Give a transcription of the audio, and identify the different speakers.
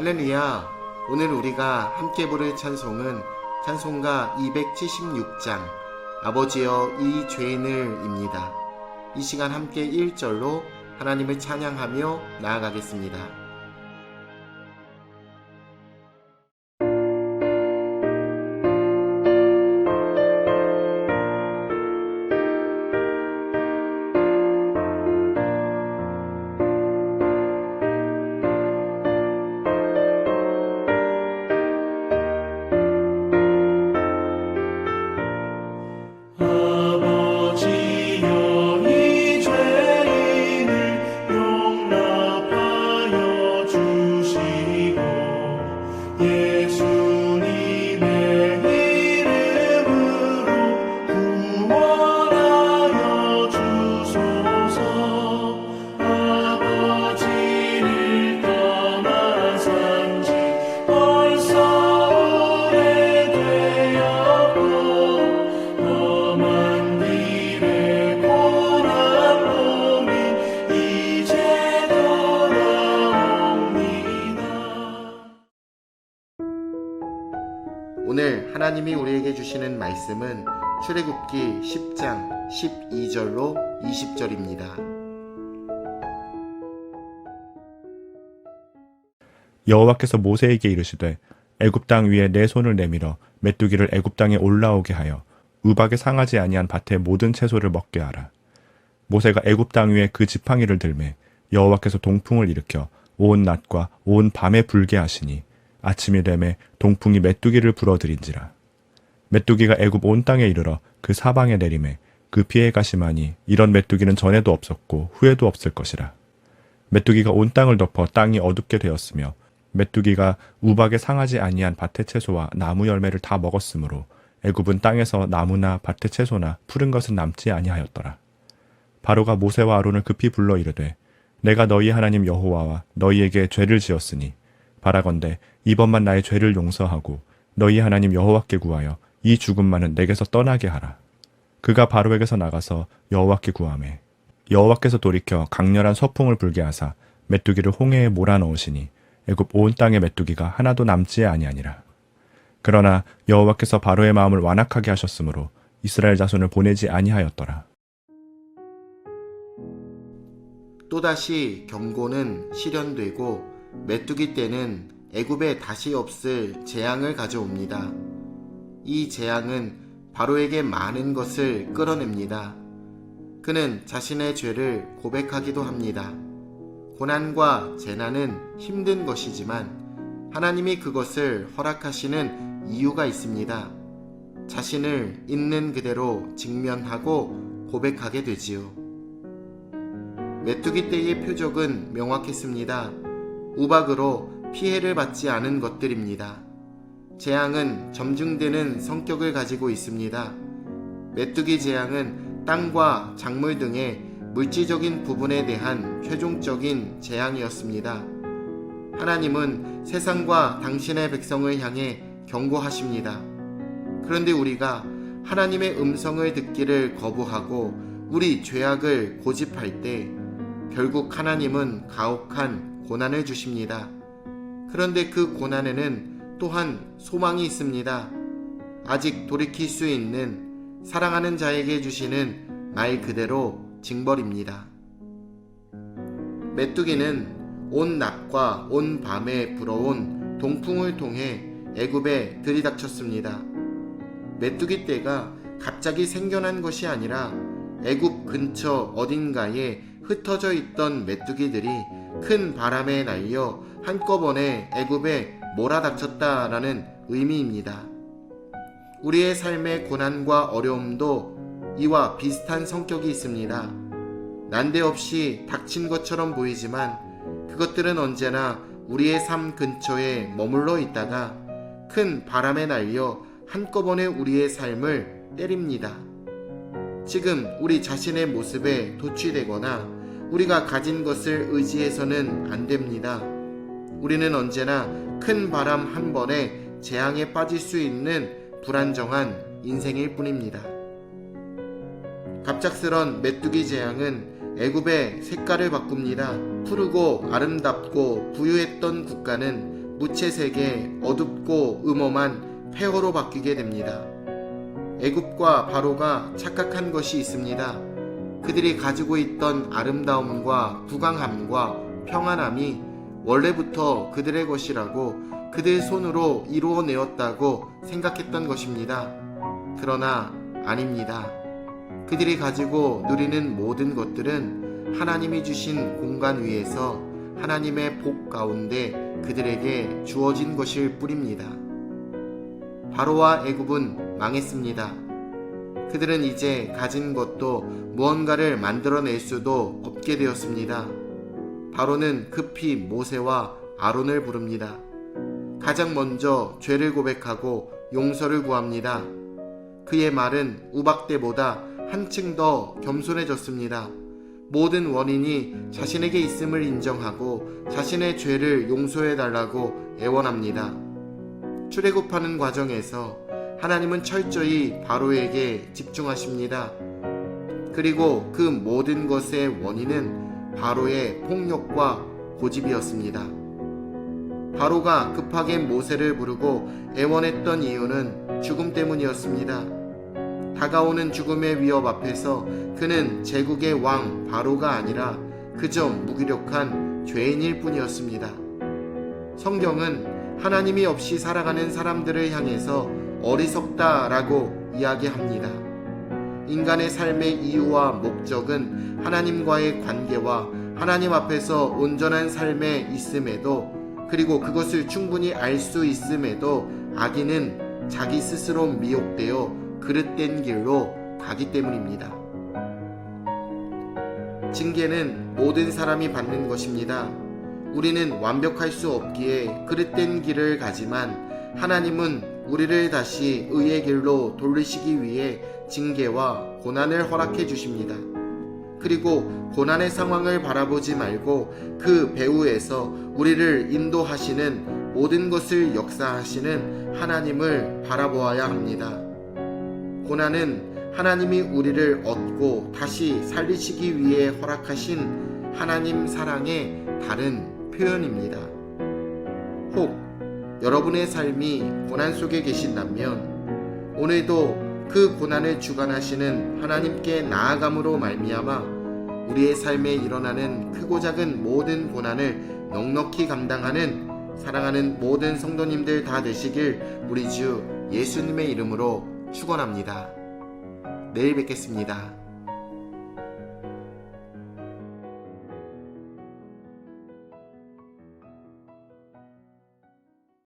Speaker 1: 할렐루야! 오늘 우리가 함께 부를 찬송은 찬송가 276장 아버지여 이 죄인을입니다. 이 시간 함께 1절로 하나님을 찬양하며 나아가겠습니다. 오늘 하나님이 우리에게 주시는 말씀은 출애굽기 10장 12절로 20절입니다.
Speaker 2: 여호와께서 모세에게 이르시되 애굽 땅 위에 내 손을 내밀어 메뚜기를 애굽 땅에 올라오게 하여 우박에 상하지 아니한 밭의 모든 채소를 먹게 하라. 모세가 애굽 땅 위에 그 지팡이를 들매 여호와께서 동풍을 일으켜 온 낮과 온 밤에 불게 하시니 아침이 되매 동풍이 메뚜기를 불어들인지라. 메뚜기가 애굽 온 땅에 이르러 그 사방에 내리매 그 피해 가시마니 이런 메뚜기는 전에도 없었고 후에도 없을 것이라. 메뚜기가 온 땅을 덮어 땅이 어둡게 되었으며 메뚜기가 우박에 상하지 아니한 밭의 채소와 나무 열매를 다 먹었으므로 애굽은 땅에서 나무나 밭의 채소나 푸른 것은 남지 아니하였더라. 바로가 모세와 아론을 급히 불러 이르되 내가 너희 하나님 여호와와 너희에게 죄를 지었으니 바라건대 이번만 나의 죄를 용서하고 너희 하나님 여호와께 구하여 이 죽음만은 내게서 떠나게 하라. 그가 바로에게서 나가서 여호와께 구하매 여호와께서 돌이켜 강렬한 서풍을 불게 하사 메뚜기를 홍해에 몰아넣으시니 애굽 온 땅의 메뚜기가 하나도 남지 아니하니라. 그러나 여호와께서 바로의 마음을 완악하게 하셨으므로 이스라엘 자손을 보내지 아니하였더라.
Speaker 1: 또다시 경고는 실현되고 메뚜기 떼는 애굽에 다시 없을 재앙을 가져옵니다. 이 재앙은 바로에게 많은 것을 끌어냅니다. 그는 자신의 죄를 고백하기도 합니다. 고난과 재난은 힘든 것이지만 하나님이 그것을 허락하시는 이유가 있습니다. 자신을 있는 그대로 직면하고 고백하게 되지요. 메뚜기 떼의 표적은 명확했습니다. 우박으로 피해를 받지 않은 것들입니다. 재앙은 점증되는 성격을 가지고 있습니다. 메뚜기 재앙은 땅과 작물 등의 물질적인 부분에 대한 최종적인 재앙이었습니다. 하나님은 세상과 당신의 백성을 향해 경고하십니다. 그런데 우리가 하나님의 음성을 듣기를 거부하고 우리 죄악을 고집할 때 결국 하나님은 가혹한 고난을 주십니다. 그런데 그 고난에는 또한 소망이 있습니다. 아직 돌이킬 수 있는 사랑하는 자에게 주시는 말 그대로 징벌입니다. 메뚜기는 온 낮과 온 밤에 불어온 동풍을 통해 애굽에 들이닥쳤습니다. 메뚜기 떼가 갑자기 생겨난 것이 아니라 애굽 근처 어딘가에 흩어져 있던 메뚜기들이 큰 바람에 날려 한꺼번에 애굽에 몰아닥쳤다라는 의미입니다. 우리의 삶의 고난과 어려움도 이와 비슷한 성격이 있습니다. 난데없이 닥친 것처럼 보이지만 그것들은 언제나 우리의 삶 근처에 머물러 있다가 큰 바람에 날려 한꺼번에 우리의 삶을 때립니다. 지금 우리 자신의 모습에 도취되거나 우리가 가진 것을 의지해서는 안 됩니다. 우리는 언제나 큰 바람 한 번에 재앙에 빠질 수 있는 불안정한 인생일 뿐입니다. 갑작스런 메뚜기 재앙은 애굽의 색깔을 바꿉니다. 푸르고 아름답고 부유했던 국가는 무채색의 어둡고 음험한 폐허로 바뀌게 됩니다. 애굽과 바로가 착각한 것이 있습니다. 그들이 가지고 있던 아름다움과 부강함과 평안함이 원래부터 그들의 것이라고 그들 손으로 이루어내었다고 생각했던 것입니다. 그러나 아닙니다. 그들이 가지고 누리는 모든 것들은 하나님이 주신 공간 위에서 하나님의 복 가운데 그들에게 주어진 것일 뿐입니다. 바로와 애굽은 망했습니다. 그들은 이제 가진 것도 무언가를 만들어낼 수도 없게 되었습니다. 바로는 급히 모세와 아론을 부릅니다. 가장 먼저 죄를 고백하고 용서를 구합니다. 그의 말은 우박 때보다 한층 더 겸손해졌습니다. 모든 원인이 자신에게 있음을 인정하고 자신의 죄를 용서해달라고 애원합니다. 출애굽하는 과정에서 하나님은 철저히 바로에게 집중하십니다. 그리고 그 모든 것의 원인은 바로의 폭력과 고집이었습니다. 바로가 급하게 모세를 부르고 애원했던 이유는 죽음 때문이었습니다. 다가오는 죽음의 위협 앞에서 그는 제국의 왕 바로가 아니라 그저 무기력한 죄인일 뿐이었습니다. 성경은 하나님이 없이 살아가는 사람들을 향해서 어리석다라고 이야기합니다. 인간의 삶의 이유와 목적은 하나님과의 관계와 하나님 앞에서 온전한 삶에 있음에도, 그리고 그것을 충분히 알 수 있음에도 악인은 자기 스스로 미혹되어 그릇된 길로 가기 때문입니다. 징계는 모든 사람이 받는 것입니다. 우리는 완벽할 수 없기에 그릇된 길을 가지만 하나님은 우리를 다시 의의 길로 돌리시기 위해 징계와 고난을 허락해 주십니다. 그리고 고난의 상황을 바라보지 말고 그 배후에서 우리를 인도하시는 모든 것을 역사하시는 하나님을 바라보아야 합니다. 고난은 하나님이 우리를 얻고 다시 살리시기 위해 허락하신 하나님 사랑의 다른 표현입니다. 혹 여러분의 삶이 고난 속에 계신다면 오늘도 그 고난을 주관하시는 하나님께 나아감으로 말미암아 우리의 삶에 일어나는 크고 작은 모든 고난을 넉넉히 감당하는 사랑하는 모든 성도님들 다 되시길 우리 주 예수님의 이름으로 축원합니다. 내일 뵙겠습니다.